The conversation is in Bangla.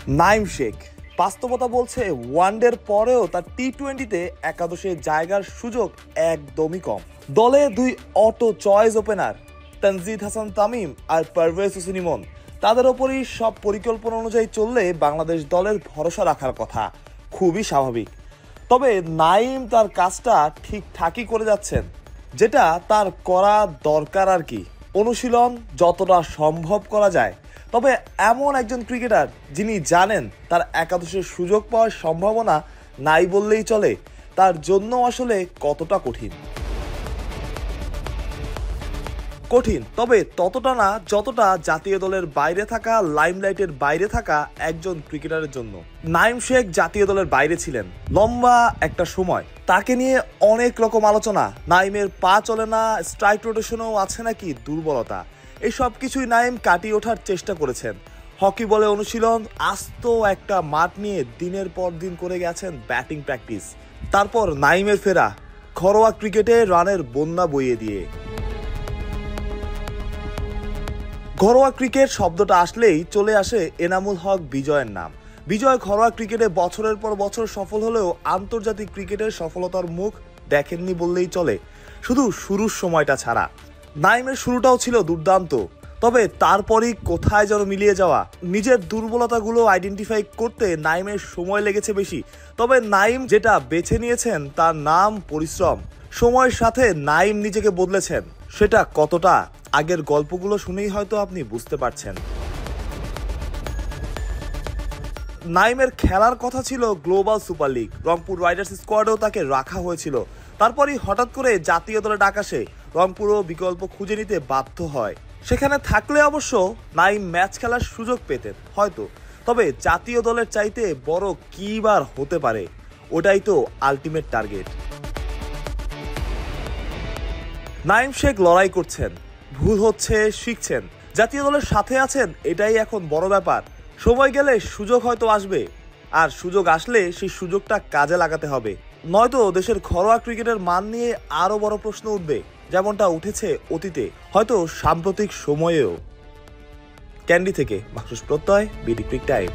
নাইম শেখ বাস্তবতা বলছে ওয়ানডের পরেও তার টি-20-তে একাদশের জায়গার সুযোগ একদমই কম। দলে দুই auto choice opener Tanzid Hasan Tamim আর পারভেজ হোসেন ইমন, তাদের ওপরই সব পরিকল্পনা অনুযায়ী চললে বাংলাদেশ দলের ভরসা রাখার কথা, খুবই স্বাভাবিক। তবে নাইম তার কাজটা ঠিকঠাকই করে যাচ্ছেন, যেটা তার করা দরকার আর কি। অনুশীলন যতটা সম্ভব করা যায়, তবে এমন একজন ক্রিকেটার যিনি জানেন তার একাদশের সুযোগ পাওয়ার সম্ভাবনা নাই বললেই চলে, তার জন্য আসলে কতটা কঠিন। তবে ততটা না যতটা জাতীয় দলের বাইরে থাকা, লাইমলাইটের বাইরে থাকা একজন ক্রিকেটারের জন্য। নাইম শেখ জাতীয় দলের বাইরে ছিলেন লম্বা একটা সময়, তাকে নিয়ে অনেক রকম আলোচনা। নাইমের পা চলে না, স্ট্রাইক রোটেশনও আছে নাকি দুর্বলতা, এই সব কিছুই নাইম কাটিয়ে ওঠার চেষ্টা করেছেন। হকি বলে অনুশীলন, আস্ত একটা মাঠ নিয়ে দিনের পর দিন করে গেছেন ব্যাটিং প্র্যাকটিস। তারপর নাইমের ফেরা ঘরোয়া ক্রিকেটে রানের বন্যা বইয়ে দিয়ে। ঘরোয়া ক্রিকেট শব্দটা আসলেই চলে আসে এনামুল হক বিজয়ের নাম। বিজয় ঘরোয়া ক্রিকেটে বছরের পর বছর সফল হলেও আন্তর্জাতিক ক্রিকেটের সফলতার মুখ দেখেননি বললেই চলে, শুধু শুরুর সময়টা ছাড়া। নাইমের শুরুটাও ছিল দুর্দান্ত, তবে তারপরই কোথায় যেন মিলিয়ে যাওয়া। নিজের দুর্বলতাগুলো আইডেন্টিফাই করতে নাইমের সময় লেগেছে বেশি। তবে নাইম যেটা বেছে নিয়েছেন তার নাম পরিশ্রম। সময়ের সাথে নাইম নিজেকে বদলেছেন, সেটা কতটা আগের গল্পগুলো শুনেই হয়তো আপনি বুঝতে পারছেন। নাইমের খেলার কথা ছিল global super league, Rangpur Riders স্কোয়াডেও তাকে রাখা হয়েছিল। তারপরই হঠাৎ করে জাতীয় দলে ডাক আসে, রংপুরও বিকল্প খুঁজে নিতে বাধ্য হয়। সেখানে থাকলে অবশ্য নাইম ম্যাচ খেলার সুযোগ পেতেন হয়তো, তবে জাতীয় দলের চাইতে বড় কি বার হতে পারে, ওটাই তো আলটিমেট টার্গেট। নাইম শেখ লড়াই করছেন, ভুল হচ্ছে, শিখছেন, জাতীয় দলের সাথে আছেন, এটাই এখন বড় ব্যাপার। সময় গেলে সুযোগ হয়তো আসবে, আর সুযোগ আসলে সেই সুযোগটা কাজে লাগাতে হবে, নয়তো দেশের ঘরোয়া ক্রিকেটের মান নিয়ে আরো বড় প্রশ্ন উঠবে, যেমনটা উঠেছে অতীতে, হয়তো সাম্প্রতিক সময়েও। ক্যান্ডি থেকে মাহফুজ প্রত্যয়, বিডি ক্রিক টাইম।